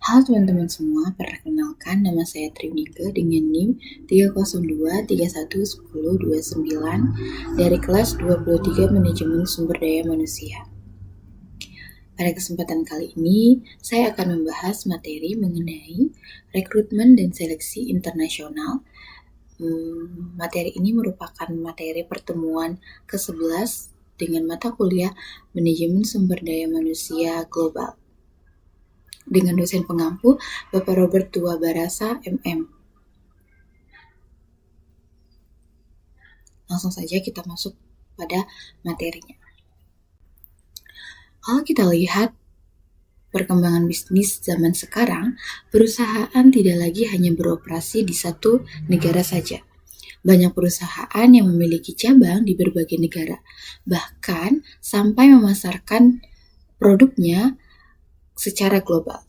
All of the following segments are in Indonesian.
Halo teman-teman semua, perkenalkan nama saya Trinike dengan NIM 302311029 dari kelas 23 Manajemen Sumber Daya Manusia. Pada kesempatan kali ini, saya akan membahas materi mengenai rekrutmen dan seleksi internasional. Materi ini merupakan materi pertemuan ke-11 dengan mata kuliah Manajemen Sumber Daya Manusia Global dengan dosen pengampu Bapak Robert Tua Barasa, MM. Langsung saja kita masuk pada materinya. Kalau kita lihat perkembangan bisnis zaman sekarang, perusahaan tidak lagi hanya beroperasi di satu negara saja. Banyak perusahaan yang memiliki cabang di berbagai negara, bahkan sampai memasarkan produknya secara global.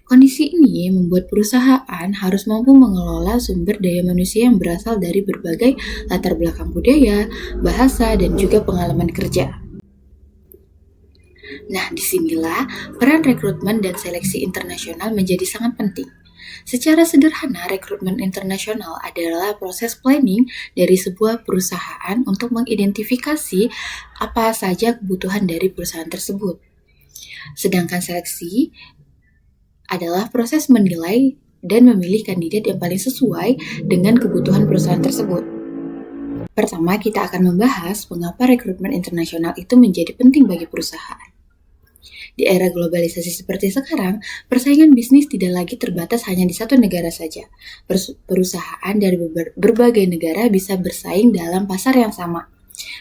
Kondisi ini membuat perusahaan harus mampu mengelola sumber daya manusia yang berasal dari berbagai latar belakang budaya, bahasa, dan juga pengalaman kerja. Nah, disinilah peran rekrutmen dan seleksi internasional menjadi sangat penting. Secara sederhana, rekrutmen internasional adalah proses planning dari sebuah perusahaan untuk mengidentifikasi apa saja kebutuhan dari perusahaan tersebut. Sedangkan seleksi adalah proses menilai dan memilih kandidat yang paling sesuai dengan kebutuhan perusahaan tersebut. Pertama, kita akan membahas mengapa rekrutmen internasional itu menjadi penting bagi perusahaan. Di era globalisasi seperti sekarang, persaingan bisnis tidak lagi terbatas hanya di satu negara saja. Perusahaan dari berbagai negara bisa bersaing dalam pasar yang sama.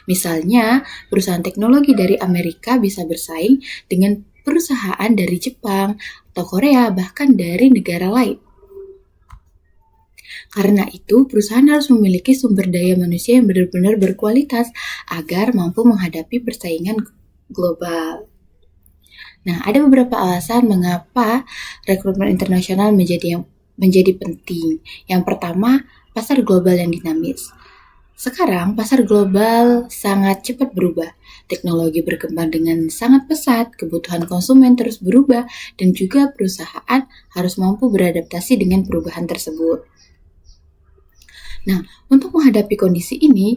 Misalnya, perusahaan teknologi dari Amerika bisa bersaing dengan perusahaan dari Jepang atau Korea, bahkan dari negara lain. Karena itu, perusahaan harus memiliki sumber daya manusia yang benar-benar berkualitas agar mampu menghadapi persaingan global. Nah, ada beberapa alasan mengapa rekrutmen internasional menjadi penting. Yang pertama, pasar global yang dinamis. Sekarang, pasar global sangat cepat berubah. Teknologi berkembang dengan sangat pesat, kebutuhan konsumen terus berubah, dan juga perusahaan harus mampu beradaptasi dengan perubahan tersebut. Nah, untuk menghadapi kondisi ini,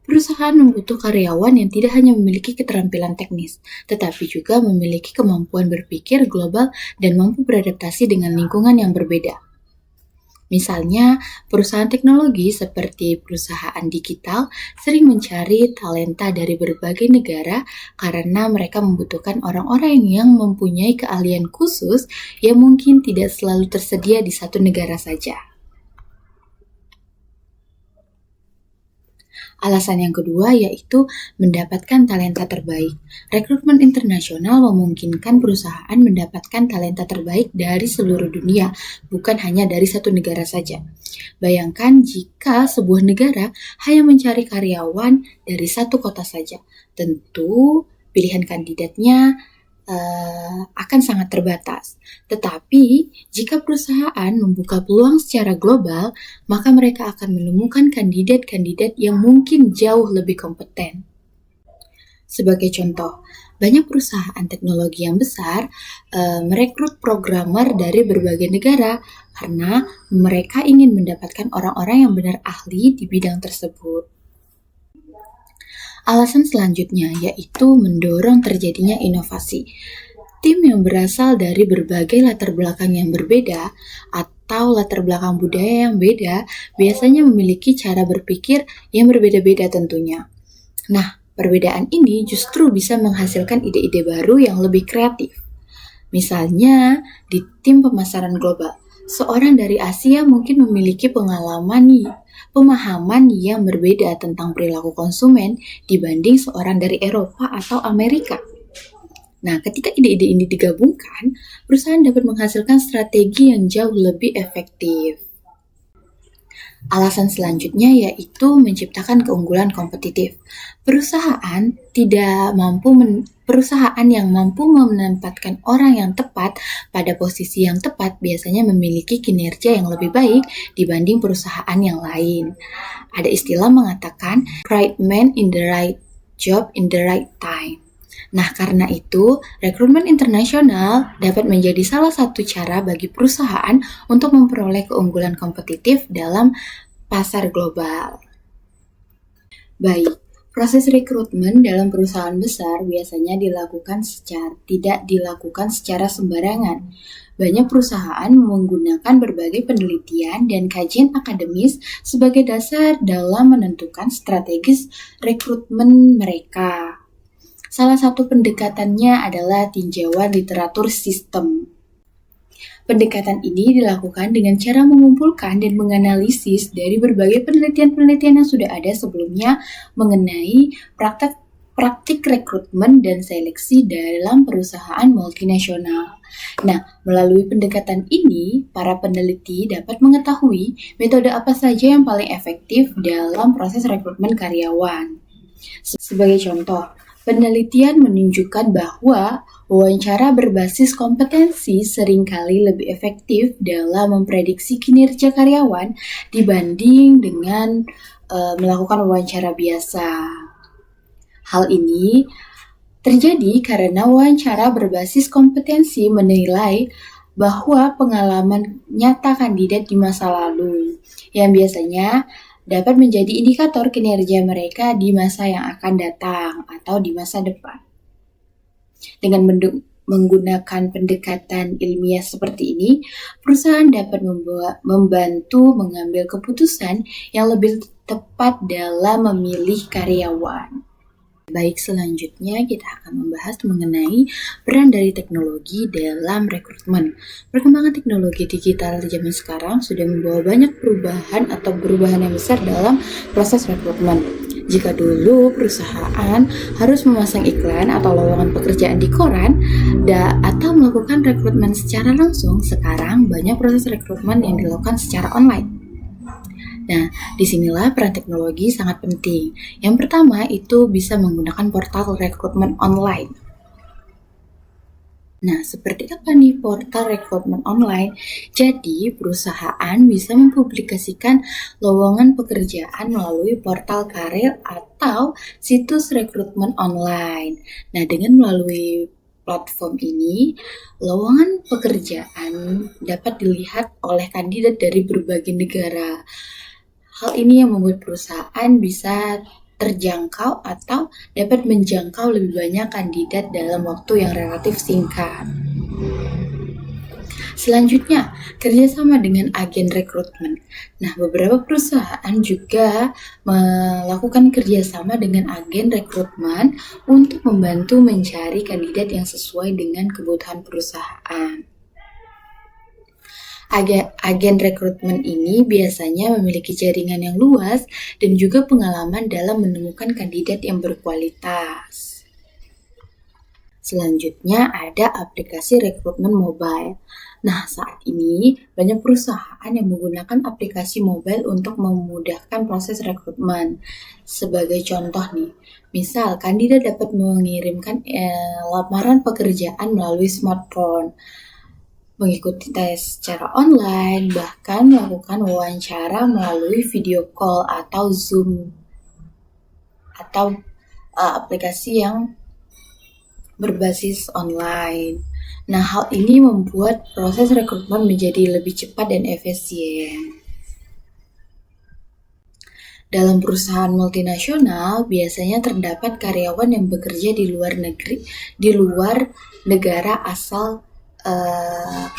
perusahaan membutuhkan karyawan yang tidak hanya memiliki keterampilan teknis, tetapi juga memiliki kemampuan berpikir global dan mampu beradaptasi dengan lingkungan yang berbeda. Misalnya, perusahaan teknologi seperti perusahaan digital sering mencari talenta dari berbagai negara karena mereka membutuhkan orang-orang yang mempunyai keahlian khusus yang mungkin tidak selalu tersedia di satu negara saja. Alasan yang kedua yaitu mendapatkan talenta terbaik. Rekrutmen internasional memungkinkan perusahaan mendapatkan talenta terbaik dari seluruh dunia, bukan hanya dari satu negara saja. Bayangkan jika sebuah negara hanya mencari karyawan dari satu kota saja. Tentu pilihan kandidatnya akan sangat terbatas. Tetapi, jika perusahaan membuka peluang secara global, maka mereka akan menemukan kandidat-kandidat yang mungkin jauh lebih kompeten. Sebagai contoh, banyak perusahaan teknologi yang besar merekrut programmer dari berbagai negara karena mereka ingin mendapatkan orang-orang yang benar ahli di bidang tersebut. Alasan selanjutnya yaitu mendorong terjadinya inovasi. Tim yang berasal dari berbagai latar belakang yang berbeda atau latar belakang budaya yang beda biasanya memiliki cara berpikir yang berbeda-beda tentunya. Nah, perbedaan ini justru bisa menghasilkan ide-ide baru yang lebih kreatif. Misalnya, di tim pemasaran global, seorang dari Asia mungkin memiliki pemahaman yang berbeda tentang perilaku konsumen dibanding seorang dari Eropa atau Amerika. Nah, ketika ide-ide ini digabungkan, perusahaan dapat menghasilkan strategi yang jauh lebih efektif. Alasan selanjutnya yaitu menciptakan keunggulan kompetitif. Perusahaan yang mampu menempatkan orang yang tepat pada posisi yang tepat biasanya memiliki kinerja yang lebih baik dibanding perusahaan yang lain. Ada istilah mengatakan right man in the right job in the right time. Nah, karena itu, rekrutmen internasional dapat menjadi salah satu cara bagi perusahaan untuk memperoleh keunggulan kompetitif dalam pasar global. Baik, proses rekrutmen dalam perusahaan besar biasanya tidak dilakukan secara sembarangan. Banyak perusahaan menggunakan berbagai penelitian dan kajian akademis sebagai dasar dalam menentukan strategis rekrutmen mereka. Salah satu pendekatannya adalah tinjauan literatur sistem. Pendekatan ini dilakukan dengan cara mengumpulkan dan menganalisis dari berbagai penelitian-penelitian yang sudah ada sebelumnya mengenai praktik rekrutmen dan seleksi dalam perusahaan multinasional. Nah, melalui pendekatan ini, para peneliti dapat mengetahui metode apa saja yang paling efektif dalam proses rekrutmen karyawan. Sebagai contoh, penelitian menunjukkan bahwa wawancara berbasis kompetensi seringkali lebih efektif dalam memprediksi kinerja karyawan dibanding dengan melakukan wawancara biasa. Hal ini terjadi karena wawancara berbasis kompetensi menilai bahwa pengalaman nyata kandidat di masa lalu yang biasanya dapat menjadi indikator kinerja mereka di masa yang akan datang atau di masa depan. Dengan menggunakan pendekatan ilmiah seperti ini, perusahaan dapat membantu mengambil keputusan yang lebih tepat dalam memilih karyawan. Baik, selanjutnya kita akan membahas mengenai peran dari teknologi dalam rekrutmen. Perkembangan teknologi digital di zaman sekarang sudah membawa banyak perubahan yang besar dalam proses rekrutmen. Jika dulu perusahaan harus memasang iklan atau lowongan pekerjaan di koran atau melakukan rekrutmen secara langsung, sekarang banyak proses rekrutmen yang dilakukan secara online. Nah, disinilah peran teknologi sangat penting. Yang pertama itu bisa menggunakan portal rekrutmen online. Nah, seperti apa nih portal rekrutmen online? Jadi, perusahaan bisa mempublikasikan lowongan pekerjaan melalui portal karir atau situs rekrutmen online. Nah, dengan melalui platform ini, lowongan pekerjaan dapat dilihat oleh kandidat dari berbagai negara. Hal ini yang membuat perusahaan bisa terjangkau atau dapat menjangkau lebih banyak kandidat dalam waktu yang relatif singkat. Selanjutnya, kerjasama dengan agen rekrutmen. Nah, beberapa perusahaan juga melakukan kerjasama dengan agen rekrutmen untuk membantu mencari kandidat yang sesuai dengan kebutuhan perusahaan. Agen rekrutmen ini biasanya memiliki jaringan yang luas dan juga pengalaman dalam menemukan kandidat yang berkualitas. Selanjutnya ada aplikasi rekrutmen mobile. Nah, saat ini banyak perusahaan yang menggunakan aplikasi mobile untuk memudahkan proses rekrutmen. Sebagai contoh nih, misal kandidat dapat mengirimkan lamaran pekerjaan melalui smartphone, mengikuti tes secara online, bahkan melakukan wawancara melalui video call atau Zoom atau aplikasi yang berbasis online. Nah, hal ini membuat proses rekrutmen menjadi lebih cepat dan efisien. Dalam perusahaan multinasional, biasanya terdapat karyawan yang bekerja di luar negara asal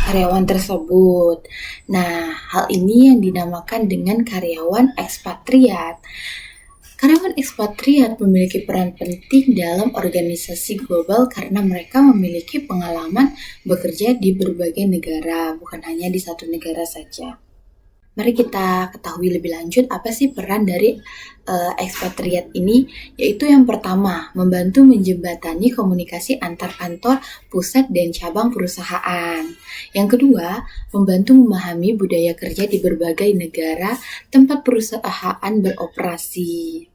karyawan tersebut. Nah, hal ini yang dinamakan dengan karyawan ekspatriat. Karyawan ekspatriat memiliki peran penting dalam organisasi global karena mereka memiliki pengalaman bekerja di berbagai negara, bukan hanya di satu negara saja. Mari kita ketahui lebih lanjut apa sih peran dari ekspatriat ini, yaitu yang pertama, membantu menjembatani komunikasi antar kantor, pusat, dan cabang perusahaan. Yang kedua, membantu memahami budaya kerja di berbagai negara tempat perusahaan beroperasi.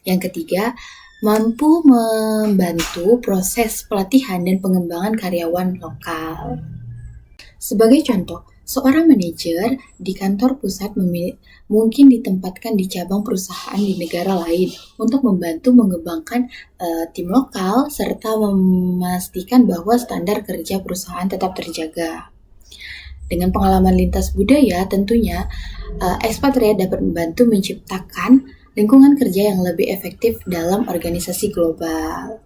Yang ketiga, mampu membantu proses pelatihan dan pengembangan karyawan lokal. Sebagai contoh, Seorang manajer di kantor pusat mungkin ditempatkan di cabang perusahaan di negara lain untuk membantu mengembangkan tim lokal serta memastikan bahwa standar kerja perusahaan tetap terjaga. Dengan pengalaman lintas budaya, tentunya ekspatriat dapat membantu menciptakan lingkungan kerja yang lebih efektif dalam organisasi global.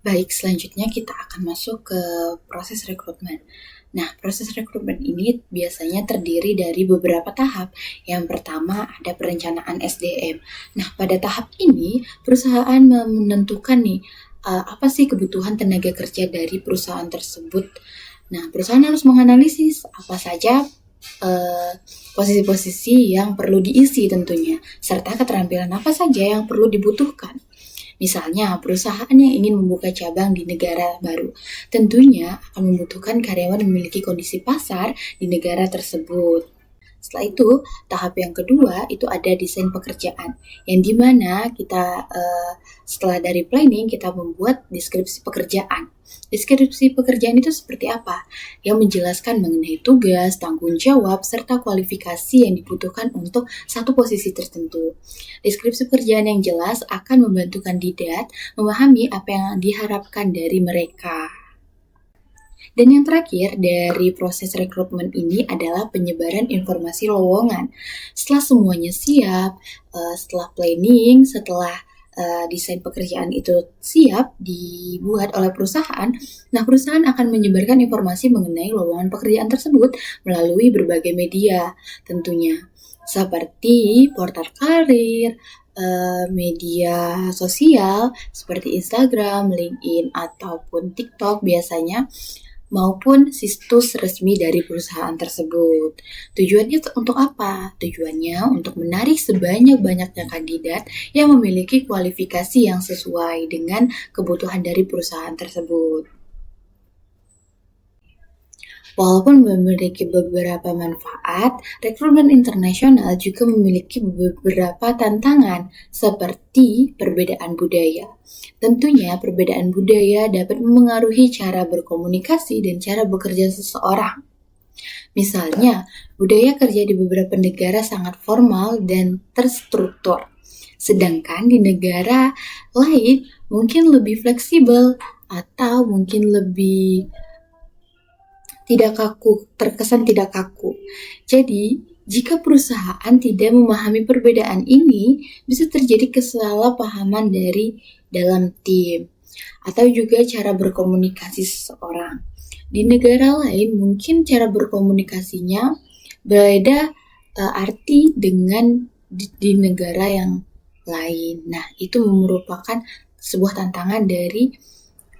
Baik, selanjutnya kita akan masuk ke proses rekrutmen. Nah, proses rekrutmen ini biasanya terdiri dari beberapa tahap. Yang pertama ada perencanaan SDM. Nah, pada tahap ini perusahaan menentukan nih apa sih kebutuhan tenaga kerja dari perusahaan tersebut. Nah, perusahaan harus menganalisis apa saja posisi-posisi yang perlu diisi tentunya, serta keterampilan apa saja yang perlu dibutuhkan. Misalnya, perusahaan yang ingin membuka cabang di negara baru tentunya akan membutuhkan karyawan yang memiliki kondisi pasar di negara tersebut. Setelah itu, tahap yang kedua itu ada desain pekerjaan, yang dimana kita setelah dari planning kita membuat deskripsi pekerjaan. Deskripsi pekerjaan itu seperti apa? Yang menjelaskan mengenai tugas, tanggung jawab, serta kualifikasi yang dibutuhkan untuk satu posisi tertentu. Deskripsi pekerjaan yang jelas akan membantu kandidat memahami apa yang diharapkan dari mereka. Dan yang terakhir dari proses rekrutmen ini adalah penyebaran informasi lowongan. Setelah semuanya siap, setelah planning, setelah desain pekerjaan itu siap dibuat oleh perusahaan, nah perusahaan akan menyebarkan informasi mengenai lowongan pekerjaan tersebut melalui berbagai media tentunya, seperti portal karir, media sosial seperti Instagram, LinkedIn, ataupun TikTok biasanya, maupun situs resmi dari perusahaan tersebut. Tujuannya untuk apa? Tujuannya untuk menarik sebanyak-banyaknya kandidat yang memiliki kualifikasi yang sesuai dengan kebutuhan dari perusahaan tersebut. Walaupun memiliki beberapa manfaat, rekrutmen internasional juga memiliki beberapa tantangan seperti perbedaan budaya. Tentunya perbedaan budaya dapat memengaruhi cara berkomunikasi dan cara bekerja seseorang. Misalnya, budaya kerja di beberapa negara sangat formal dan terstruktur, sedangkan di negara lain mungkin lebih fleksibel atau mungkin lebih terkesan tidak kaku. Jadi, jika perusahaan tidak memahami perbedaan ini, bisa terjadi kesalahpahaman dari dalam tim, atau juga cara berkomunikasi seseorang. Di negara lain, mungkin cara berkomunikasinya beda arti dengan di negara yang lain. Nah, itu merupakan sebuah tantangan dari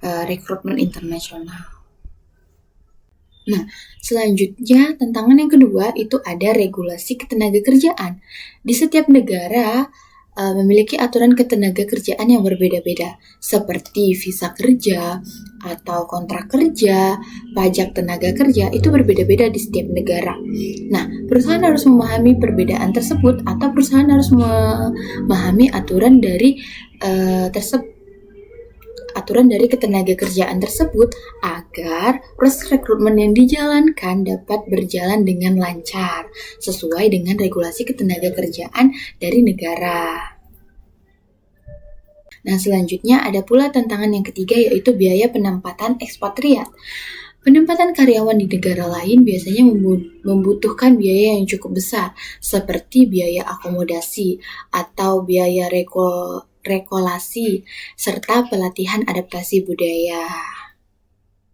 rekrutmen internasional. Nah, selanjutnya tantangan yang kedua itu ada regulasi ketenagakerjaan. Di setiap negara memiliki aturan ketenagakerjaan yang berbeda-beda, seperti visa kerja atau kontrak kerja, pajak tenaga kerja itu berbeda-beda di setiap negara. Nah, perusahaan harus memahami perbedaan tersebut atau perusahaan harus memahami aturan dari ketenagakerjaan tersebut agar proses rekrutmen yang dijalankan dapat berjalan dengan lancar sesuai dengan regulasi ketenagakerjaan dari negara. Nah, selanjutnya ada pula tantangan yang ketiga yaitu biaya penempatan ekspatriat. Penempatan karyawan di negara lain biasanya membutuhkan biaya yang cukup besar seperti biaya akomodasi atau biaya rekolasi, serta pelatihan adaptasi budaya.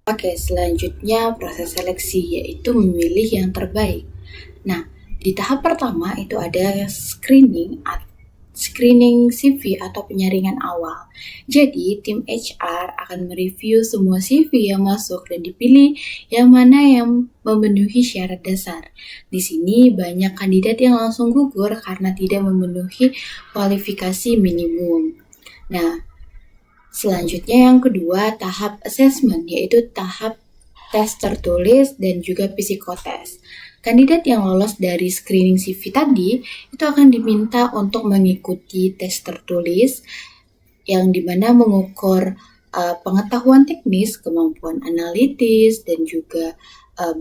Oke, selanjutnya proses seleksi, yaitu memilih yang terbaik. Nah, di tahap pertama itu ada screening CV atau penyaringan awal. Jadi, tim HR akan mereview semua CV yang masuk dan dipilih yang mana yang memenuhi syarat dasar. Di sini banyak kandidat yang langsung gugur karena tidak memenuhi kualifikasi minimum. Nah, selanjutnya yang kedua tahap assessment, yaitu tahap tes tertulis dan juga psikotes. Kandidat yang lolos dari screening CV tadi itu akan diminta untuk mengikuti tes tertulis yang dimana mengukur pengetahuan teknis, kemampuan analitis, dan juga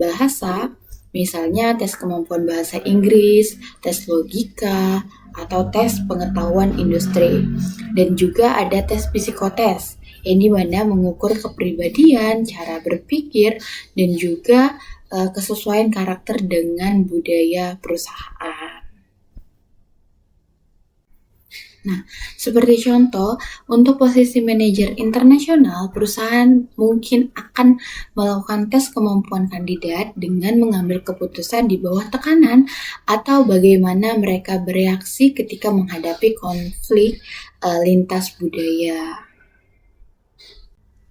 bahasa, misalnya tes kemampuan bahasa Inggris, tes logika, atau tes pengetahuan industri. Dan juga ada tes psikotes, yang dimana mengukur kepribadian, cara berpikir, dan juga kesesuaian karakter dengan budaya perusahaan. Nah, seperti contoh, untuk posisi manajer internasional, perusahaan mungkin akan melakukan tes kemampuan kandidat dengan mengambil keputusan di bawah tekanan atau bagaimana mereka bereaksi ketika menghadapi konflik lintas budaya.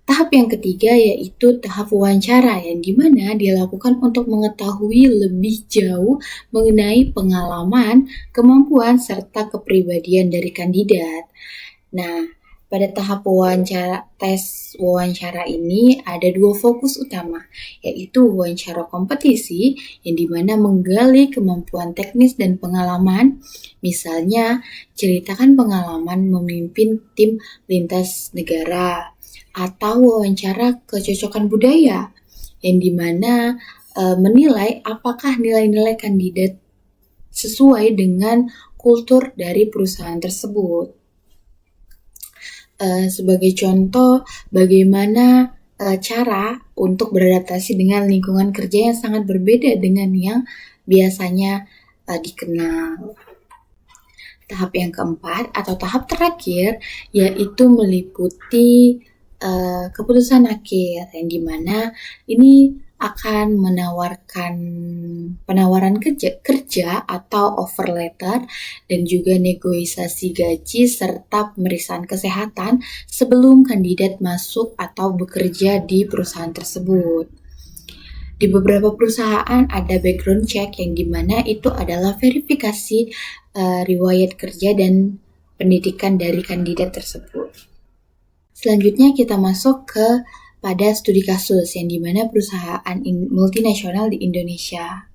Tahap yang ketiga yaitu tahap wawancara yang dimana dilakukan untuk mengetahui lebih jauh mengenai pengalaman, kemampuan, serta kepribadian dari kandidat. Nah, pada tahap tes wawancara ini ada dua fokus utama, yaitu wawancara kompetisi yang dimana menggali kemampuan teknis dan pengalaman, misalnya ceritakan pengalaman memimpin tim lintas negara, atau wawancara kecocokan budaya yang dimana menilai apakah nilai-nilai kandidat sesuai dengan kultur dari perusahaan tersebut. Sebagai contoh, bagaimana cara untuk beradaptasi dengan lingkungan kerja yang sangat berbeda dengan yang biasanya dikenal. Tahap yang keempat atau tahap terakhir yaitu meliputi keputusan akhir yang dimana ini akan menawarkan penawaran kerja atau offer letter dan juga negosiasi gaji serta pemeriksaan kesehatan sebelum kandidat masuk atau bekerja di perusahaan tersebut. Di beberapa perusahaan ada background check yang dimana itu adalah verifikasi riwayat kerja dan pendidikan dari kandidat tersebut. Selanjutnya kita masuk pada studi kasus yang dimana perusahaan multinasional di Indonesia.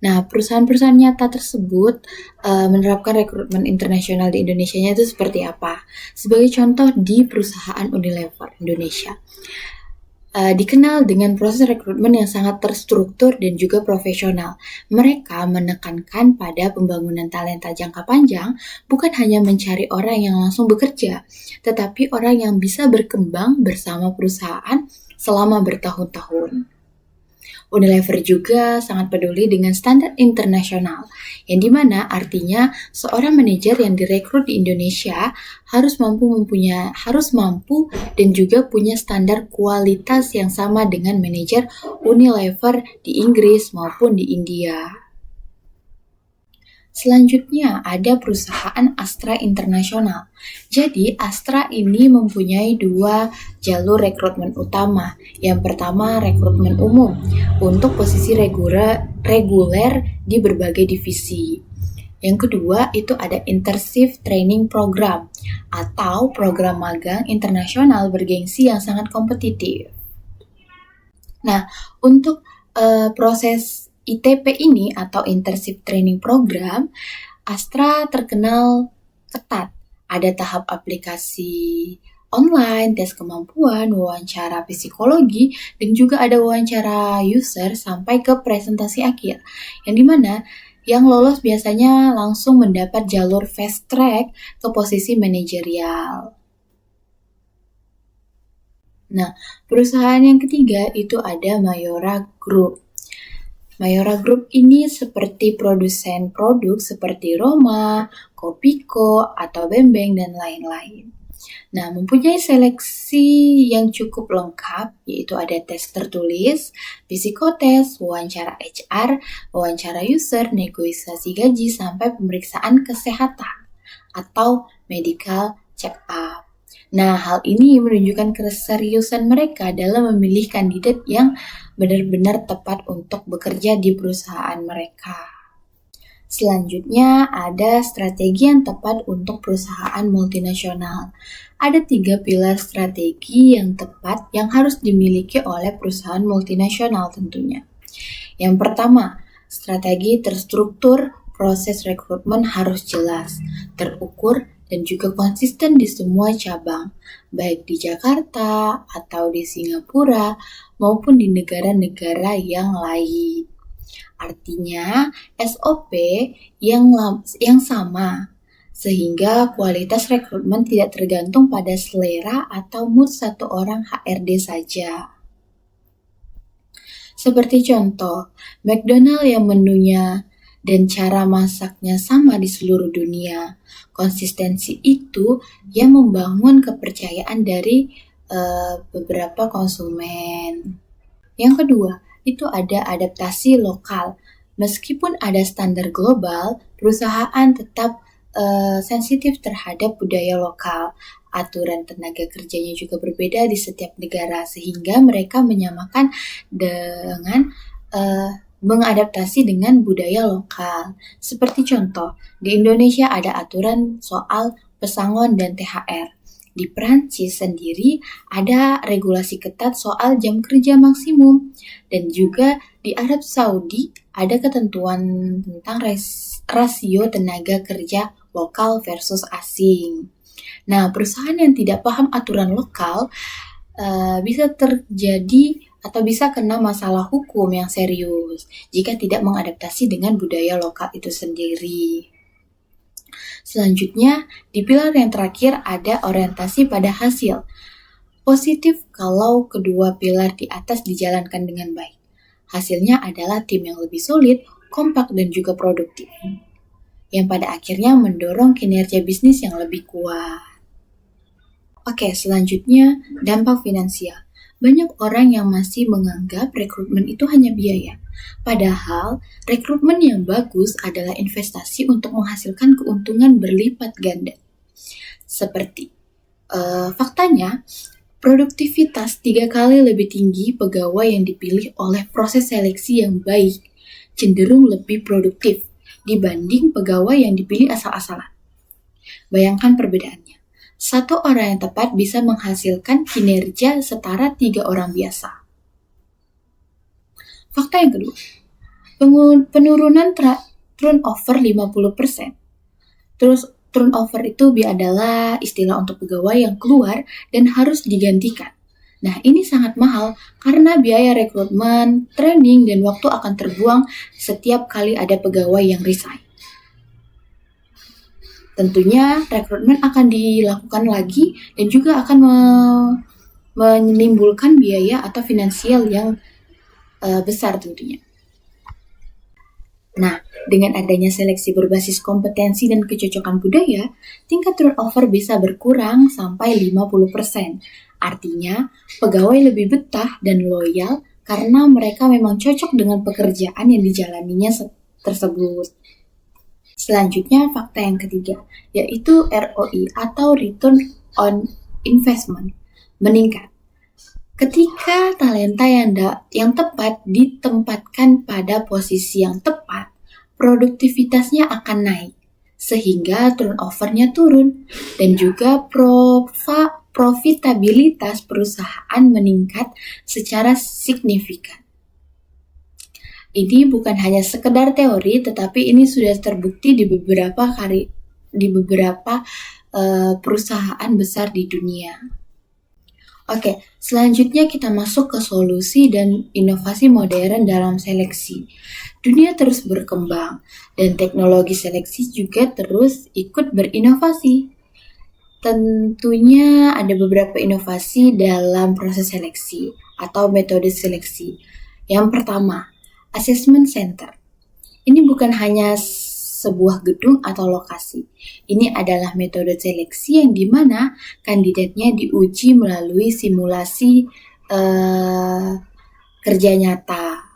Nah, perusahaan-perusahaan nyata tersebut menerapkan rekrutmen internasional di Indonesia-nya itu seperti apa? Sebagai contoh di perusahaan Unilever Indonesia. Dikenal dengan proses rekrutmen yang sangat terstruktur dan juga profesional. Mereka menekankan pada pembangunan talenta jangka panjang, bukan hanya mencari orang yang langsung bekerja, tetapi orang yang bisa berkembang bersama perusahaan selama bertahun-tahun. Unilever juga sangat peduli dengan standar internasional, yang dimana artinya seorang manajer yang direkrut di Indonesia harus mampu dan juga punya standar kualitas yang sama dengan manajer Unilever di Inggris maupun di India. Selanjutnya ada perusahaan Astra Internasional. Jadi Astra ini mempunyai dua jalur rekrutmen utama. Yang pertama rekrutmen umum untuk posisi reguler di berbagai divisi. Yang kedua itu ada Intensive Training Program atau program magang internasional bergengsi yang sangat kompetitif. Nah, untuk proses ITP ini atau Intensive Training Program, Astra terkenal ketat. Ada tahap aplikasi online, tes kemampuan, wawancara psikologi, dan juga ada wawancara user sampai ke presentasi akhir. Yang dimana yang lolos biasanya langsung mendapat jalur fast track ke posisi manajerial. Nah, perusahaan yang ketiga itu ada Mayora Group. Mayora Group ini seperti produsen produk seperti Roma, Kopiko, atau Bembeng, dan lain-lain. Nah, mempunyai seleksi yang cukup lengkap, yaitu ada tes tertulis, psikotes, wawancara HR, wawancara user, negosiasi gaji, sampai pemeriksaan kesehatan atau medical check-up. Nah, hal ini menunjukkan keseriusan mereka dalam memilih kandidat yang benar-benar tepat untuk bekerja di perusahaan mereka. Selanjutnya, ada strategi yang tepat untuk perusahaan multinasional. Ada 3 pilar strategi yang tepat yang harus dimiliki oleh perusahaan multinasional tentunya. Yang pertama, strategi terstruktur, proses rekrutmen harus jelas, terukur, dan juga konsisten di semua cabang, baik di Jakarta atau di Singapura maupun di negara-negara yang lain. Artinya SOP yang sama, sehingga kualitas rekrutmen tidak tergantung pada selera atau mood satu orang HRD saja. Seperti contoh, McDonald yang menunya dan cara masaknya sama di seluruh dunia. Konsistensi itu yang membangun kepercayaan dari beberapa konsumen. Yang kedua, itu ada adaptasi lokal. Meskipun ada standar global, perusahaan tetap sensitif terhadap budaya lokal. Aturan tenaga kerjanya juga berbeda di setiap negara, sehingga mereka menyamakan dengan mengadaptasi dengan budaya lokal. Seperti contoh, di Indonesia ada aturan soal pesangon dan THR. Di Prancis sendiri ada regulasi ketat soal jam kerja maksimum. Dan juga di Arab Saudi ada ketentuan tentang rasio tenaga kerja lokal versus asing. Nah, perusahaan yang tidak paham aturan lokal bisa terjadi atau bisa kena masalah hukum yang serius jika tidak mengadaptasi dengan budaya lokal itu sendiri. Selanjutnya, di pilar yang terakhir ada orientasi pada hasil. Positif kalau kedua pilar di atas dijalankan dengan baik. Hasilnya adalah tim yang lebih solid, kompak, dan juga produktif, yang pada akhirnya mendorong kinerja bisnis yang lebih kuat. Oke, selanjutnya dampak finansial. Banyak orang yang masih menganggap rekrutmen itu hanya biaya. Padahal, rekrutmen yang bagus adalah investasi untuk menghasilkan keuntungan berlipat ganda. Seperti, faktanya, produktivitas 3 kali lebih tinggi pegawai yang dipilih oleh proses seleksi yang baik, cenderung lebih produktif dibanding pegawai yang dipilih asal-asalan. Bayangkan perbedaannya. 1 orang yang tepat bisa menghasilkan kinerja setara 3 orang biasa. Fakta yang kedua, penurunan turnover 50%. Terus turnover itu adalah istilah untuk pegawai yang keluar dan harus digantikan. Nah, ini sangat mahal karena biaya rekrutmen, training, dan waktu akan terbuang setiap kali ada pegawai yang resign. Tentunya rekrutmen akan dilakukan lagi dan juga akan menimbulkan biaya atau finansial yang besar tentunya. Nah, dengan adanya seleksi berbasis kompetensi dan kecocokan budaya, tingkat turnover bisa berkurang sampai 50%. Artinya, pegawai lebih betah dan loyal karena mereka memang cocok dengan pekerjaan yang dijalaninya tersebut. Selanjutnya, fakta yang ketiga, yaitu ROI atau Return on Investment, meningkat. Ketika talenta yang tepat ditempatkan pada posisi yang tepat, produktivitasnya akan naik, sehingga turnover-nya turun, dan juga profitabilitas perusahaan meningkat secara signifikan. Ini bukan hanya sekedar teori, tetapi ini sudah terbukti di beberapa perusahaan besar di dunia. Oke, selanjutnya kita masuk ke solusi dan inovasi modern dalam seleksi. Dunia terus berkembang dan teknologi seleksi juga terus ikut berinovasi. Tentunya ada beberapa inovasi dalam proses seleksi atau metode seleksi. Yang pertama, Assessment Center. Ini bukan hanya sebuah gedung atau lokasi. Ini adalah metode seleksi yang dimana kandidatnya diuji melalui simulasi kerja nyata.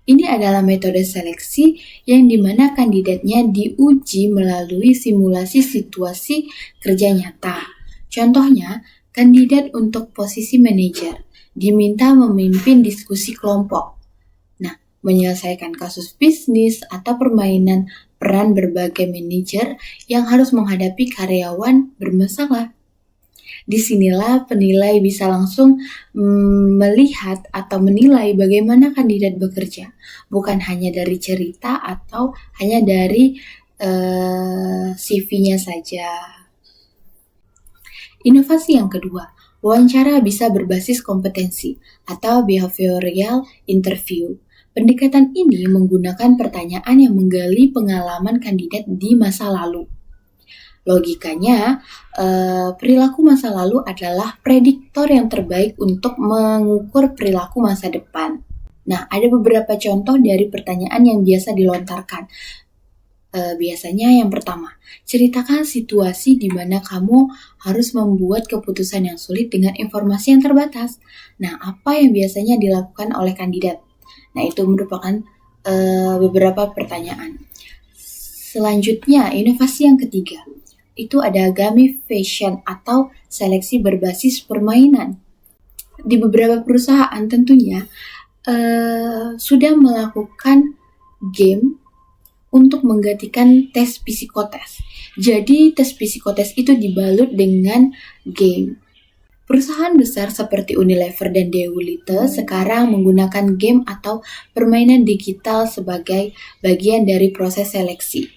Ini adalah metode seleksi yang dimana kandidatnya diuji melalui simulasi situasi kerja nyata. Contohnya, kandidat untuk posisi manajer diminta memimpin diskusi kelompok. Menyelesaikan kasus bisnis atau permainan peran berbagai manajer yang harus menghadapi karyawan bermasalah. Disinilah penilai bisa langsung melihat atau menilai bagaimana kandidat bekerja, bukan hanya dari cerita atau hanya dari CV-nya saja. Inovasi yang kedua, wawancara bisa berbasis kompetensi atau behavioral interview. Pendekatan ini menggunakan pertanyaan yang menggali pengalaman kandidat di masa lalu. Logikanya, perilaku masa lalu adalah prediktor yang terbaik untuk mengukur perilaku masa depan. Nah, ada beberapa contoh dari pertanyaan yang biasa dilontarkan. Biasanya yang pertama, ceritakan situasi di mana kamu harus membuat keputusan yang sulit dengan informasi yang terbatas. Nah, apa yang biasanya dilakukan oleh kandidat? Nah, itu merupakan beberapa pertanyaan. Selanjutnya, inovasi yang ketiga, itu ada gamification atau seleksi berbasis permainan. Di beberapa perusahaan tentunya sudah melakukan game untuk menggantikan tes psikotes. Jadi tes psikotes itu dibalut dengan game. Perusahaan besar seperti Unilever dan Deloitte sekarang menggunakan game atau permainan digital sebagai bagian dari proses seleksi.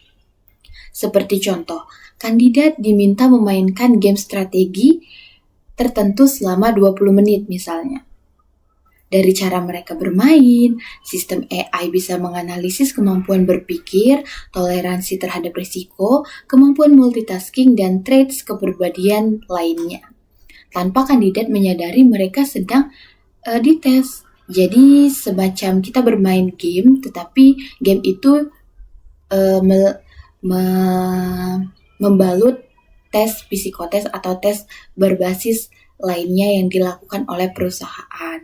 Seperti contoh, kandidat diminta memainkan game strategi tertentu selama 20 menit misalnya. Dari cara mereka bermain, sistem AI bisa menganalisis kemampuan berpikir, toleransi terhadap risiko, kemampuan multitasking, dan traits kepribadian lainnya. Tanpa kandidat menyadari mereka sedang dites. Jadi semacam kita bermain game, tetapi game itu membalut tes psikotes atau tes berbasis lainnya yang dilakukan oleh perusahaan.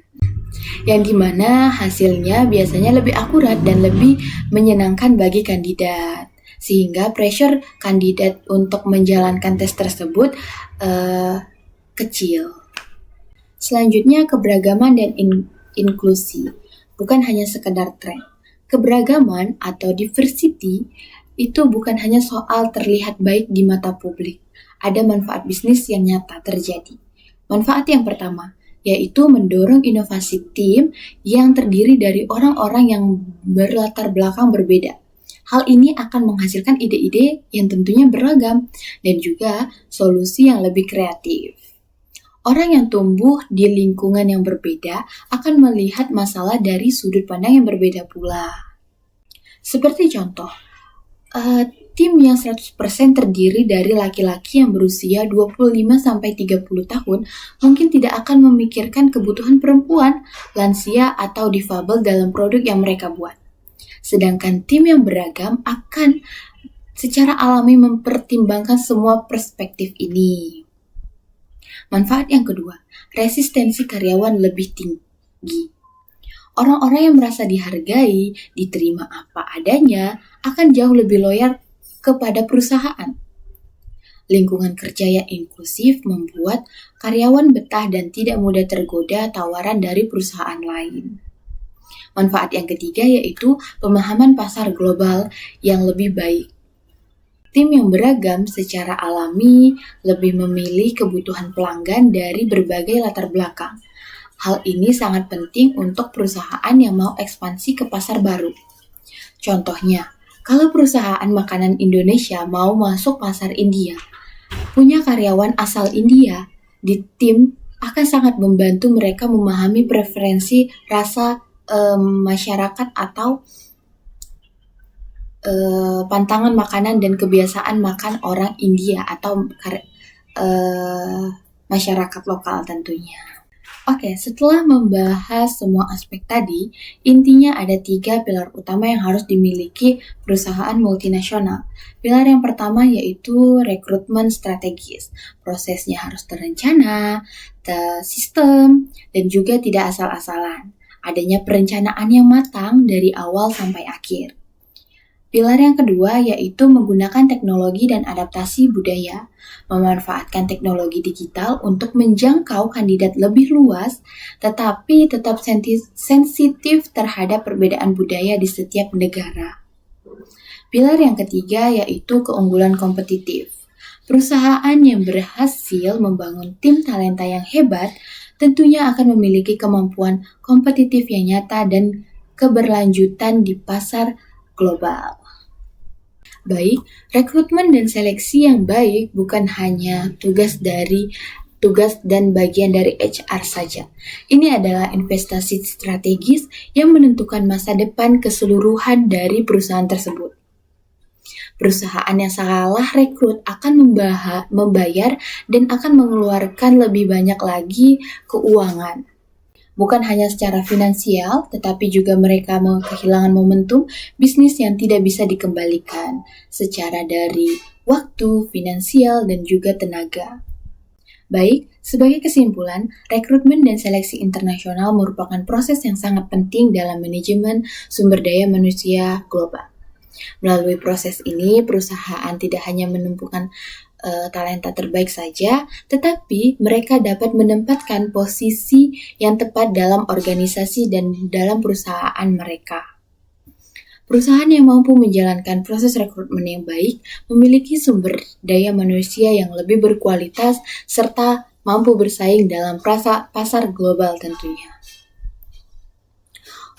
Yang dimana hasilnya biasanya lebih akurat dan lebih menyenangkan bagi kandidat. Sehingga pressure kandidat untuk menjalankan tes tersebut kecil. Selanjutnya keberagaman dan inklusi. Bukan hanya sekedar tren. Keberagaman atau diversity itu bukan hanya soal terlihat baik di mata publik. Ada manfaat bisnis yang nyata terjadi. Manfaat yang pertama, yaitu mendorong inovasi tim yang terdiri dari orang-orang yang berlatar belakang berbeda. Hal ini akan menghasilkan ide-ide yang tentunya beragam dan juga solusi yang lebih kreatif. Orang yang tumbuh di lingkungan yang berbeda akan melihat masalah dari sudut pandang yang berbeda pula. Seperti contoh, tim yang 100% terdiri dari laki-laki yang berusia 25-30 tahun mungkin tidak akan memikirkan kebutuhan perempuan, lansia, atau difabel dalam produk yang mereka buat. Sedangkan tim yang beragam akan secara alami mempertimbangkan semua perspektif ini. Manfaat yang kedua, resistensi karyawan lebih tinggi. Orang-orang yang merasa dihargai, diterima apa adanya, akan jauh lebih loyal kepada perusahaan. Lingkungan kerja yang inklusif membuat karyawan betah dan tidak mudah tergoda tawaran dari perusahaan lain. Manfaat yang ketiga yaitu pemahaman pasar global yang lebih baik. Tim yang beragam secara alami lebih memilih kebutuhan pelanggan dari berbagai latar belakang. Hal ini sangat penting untuk perusahaan yang mau ekspansi ke pasar baru. Contohnya, kalau perusahaan makanan Indonesia mau masuk pasar India, punya karyawan asal India di tim akan sangat membantu mereka memahami preferensi rasa masyarakat atau pantangan makanan dan kebiasaan makan orang India atau masyarakat lokal tentunya. Oke, setelah membahas semua aspek tadi, intinya ada 3 pilar utama yang harus dimiliki perusahaan multinasional. Pilar yang pertama yaitu rekrutmen strategis. Prosesnya harus terencana, tersistem, dan juga tidak asal-asalan. Adanya perencanaan yang matang dari awal sampai akhir. Pilar yang kedua yaitu menggunakan teknologi dan adaptasi budaya, memanfaatkan teknologi digital untuk menjangkau kandidat lebih luas, tetapi tetap sensitif terhadap perbedaan budaya di setiap negara. Pilar yang ketiga yaitu keunggulan kompetitif. Perusahaan yang berhasil membangun tim talenta yang hebat tentunya akan memiliki kemampuan kompetitif yang nyata dan keberlanjutan di pasar global. Baik, rekrutmen dan seleksi yang baik bukan hanya tugas dan bagian dari HR saja. Ini adalah investasi strategis yang menentukan masa depan keseluruhan dari perusahaan tersebut. Perusahaan yang salah rekrut akan membayar dan akan mengeluarkan lebih banyak lagi keuangan. Bukan hanya secara finansial, tetapi juga mereka kehilangan momentum bisnis yang tidak bisa dikembalikan secara dari waktu, finansial, dan juga tenaga. Baik, sebagai kesimpulan, rekrutmen dan seleksi internasional merupakan proses yang sangat penting dalam manajemen sumber daya manusia global. Melalui proses ini, perusahaan tidak hanya menumpukan talenta terbaik saja, tetapi mereka dapat menempatkan posisi yang tepat dalam organisasi dan dalam perusahaan mereka. Perusahaan yang mampu menjalankan proses rekrutmen yang baik memiliki sumber daya manusia yang lebih berkualitas serta mampu bersaing dalam pasar global tentunya.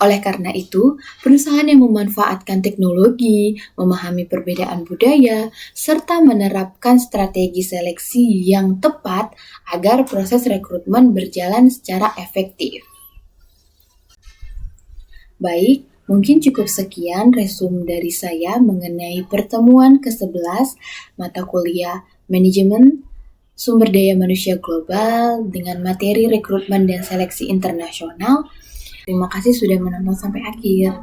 Oleh karena itu, perusahaan yang memanfaatkan teknologi, memahami perbedaan budaya, serta menerapkan strategi seleksi yang tepat agar proses rekrutmen berjalan secara efektif. Baik, mungkin cukup sekian resume dari saya mengenai pertemuan ke-11 mata kuliah Manajemen Sumber Daya Manusia Global dengan materi rekrutmen dan seleksi internasional. Terima kasih sudah menonton sampai akhir.